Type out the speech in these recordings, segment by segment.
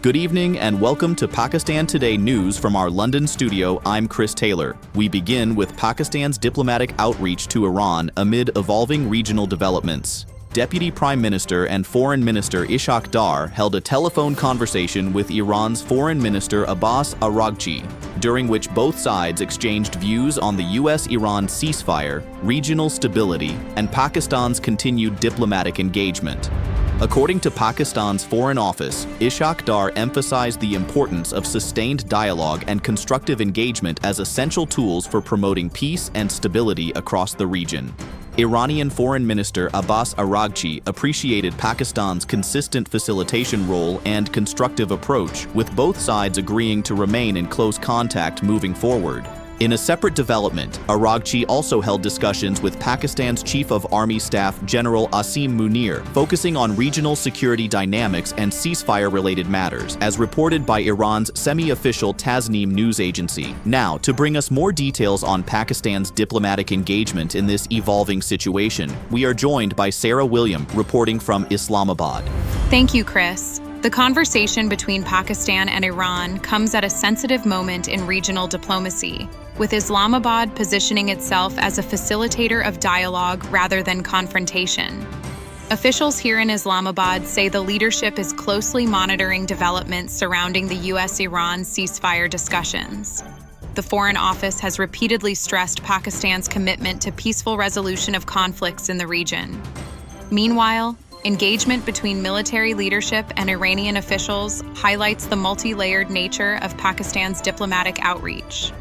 Good evening and welcome to Pakistan Today news from our London studio. I'm Chris Taylor. We begin with Pakistan's diplomatic outreach to Iran amid evolving regional developments. Deputy Prime Minister and Foreign Minister Ishaq Dar held a telephone conversation with Iran's Foreign Minister Abbas Araghchi, during which both sides exchanged views on the US-Iran ceasefire, regional stability, and Pakistan's continued diplomatic engagement. According to Pakistan's Foreign Office, Ishaq Dar emphasized the importance of sustained dialogue and constructive engagement as essential tools for promoting peace and stability across the region. Iranian Foreign Minister Abbas Araghchi appreciated Pakistan's consistent facilitation role and constructive approach, with both sides agreeing to remain in close contact moving forward. In a separate development, Araghchi also held discussions with Pakistan's Chief of Army Staff General Asim Munir, focusing on regional security dynamics and ceasefire-related matters, as reported by Iran's semi-official Tasnim news agency. Now, to bring us more details on Pakistan's diplomatic engagement in this evolving situation, we are joined by Sarah William, reporting from Islamabad. Thank you, Chris. The conversation between Pakistan and Iran comes at a sensitive moment in regional diplomacy, with Islamabad positioning itself as a facilitator of dialogue rather than confrontation. Officials here in Islamabad say the leadership is closely monitoring developments surrounding the US-Iran ceasefire discussions. The Foreign Office has repeatedly stressed Pakistan's commitment to peaceful resolution of conflicts in the region. Meanwhile, engagement between military leadership and Iranian officials highlights the multi-layered nature of Pakistan's diplomatic outreach.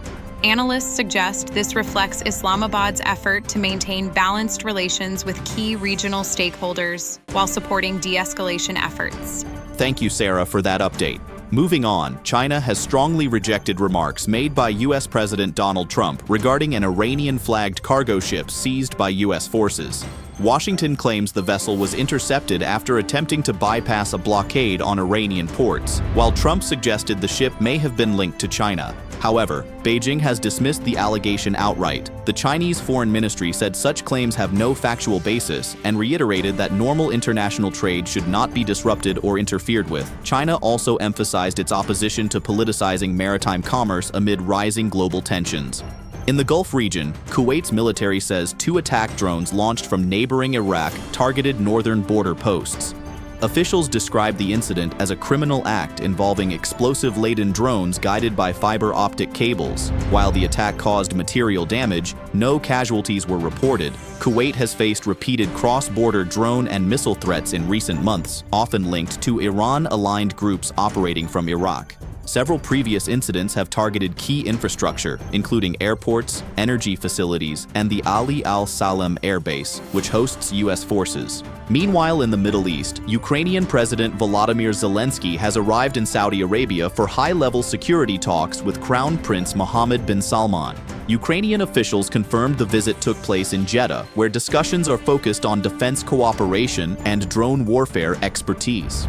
Analysts suggest this reflects Islamabad's effort to maintain balanced relations with key regional stakeholders while supporting de-escalation efforts. Thank you, Sarah, for that update. Moving on, China has strongly rejected remarks made by US President Donald Trump regarding an Iranian-flagged cargo ship seized by US forces. Washington claims the vessel was intercepted after attempting to bypass a blockade on Iranian ports, while Trump suggested the ship may have been linked to China. However, Beijing has dismissed the allegation outright. The Chinese Foreign Ministry said such claims have no factual basis and reiterated that normal international trade should not be disrupted or interfered with. China also emphasized its opposition to politicizing maritime commerce amid rising global tensions. In the Gulf region, Kuwait's military says 2 attack drones launched from neighboring Iraq targeted northern border posts. Officials described the incident as a criminal act involving explosive-laden drones guided by fiber optic cables. While the attack caused material damage, no casualties were reported. Kuwait has faced repeated cross-border drone and missile threats in recent months, often linked to Iran-aligned groups operating from Iraq. Several previous incidents have targeted key infrastructure, including airports, energy facilities, and the Ali al-Salem Air Base, which hosts U.S. forces. Meanwhile, in the Middle East, Ukrainian President Volodymyr Zelensky has arrived in Saudi Arabia for high-level security talks with Crown Prince Mohammed bin Salman. Ukrainian officials confirmed the visit took place in Jeddah, where discussions are focused on defense cooperation and drone warfare expertise.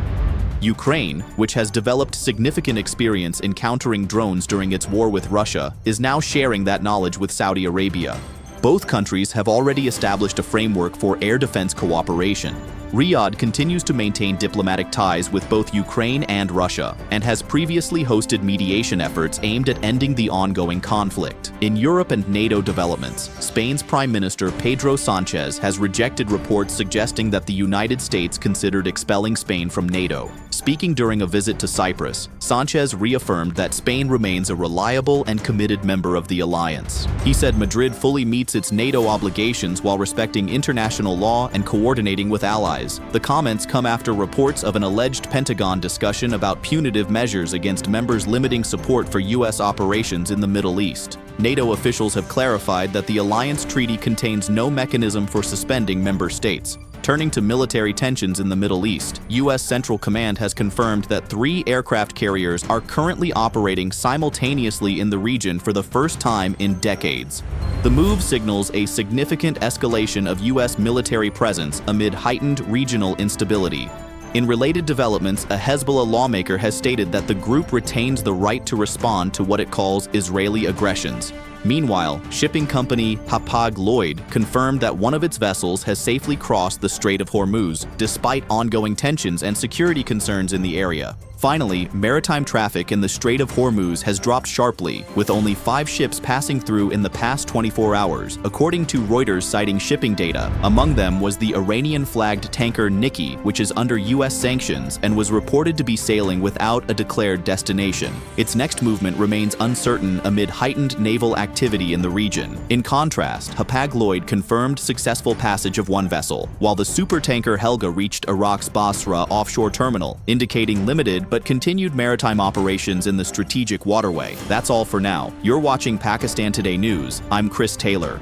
Ukraine, which has developed significant experience in countering drones during its war with Russia, is now sharing that knowledge with Saudi Arabia. Both countries have already established a framework for air defense cooperation. Riyadh continues to maintain diplomatic ties with both Ukraine and Russia, and has previously hosted mediation efforts aimed at ending the ongoing conflict. In Europe and NATO developments, Spain's Prime Minister Pedro Sanchez has rejected reports suggesting that the United States considered expelling Spain from NATO. Speaking during a visit to Cyprus, Sanchez reaffirmed that Spain remains a reliable and committed member of the alliance. He said Madrid fully meets its NATO obligations while respecting international law and coordinating with allies. The comments come after reports of an alleged Pentagon discussion about punitive measures against members limiting support for U.S. operations in the Middle East. NATO officials have clarified that the alliance treaty contains no mechanism for suspending member states. Turning to military tensions in the Middle East, U.S. Central Command has confirmed that 3 aircraft carriers are currently operating simultaneously in the region for the first time in decades. The move signals a significant escalation of U.S. military presence amid heightened regional instability. In related developments, a Hezbollah lawmaker has stated that the group retains the right to respond to what it calls Israeli aggressions. Meanwhile, shipping company Hapag-Lloyd confirmed that one of its vessels has safely crossed the Strait of Hormuz, despite ongoing tensions and security concerns in the area. Finally, maritime traffic in the Strait of Hormuz has dropped sharply, with only 5 ships passing through in the past 24 hours, according to Reuters citing shipping data. Among them was the Iranian-flagged tanker Nikki, which is under U.S. sanctions and was reported to be sailing without a declared destination. Its next movement remains uncertain amid heightened naval activity in the region. In contrast, Hapag-Lloyd confirmed successful passage of one vessel, while the supertanker Helga reached Iraq's Basra offshore terminal, indicating limited but continued maritime operations in the strategic waterway. That's all for now. You're watching Pakistan Today News. I'm Chris Taylor.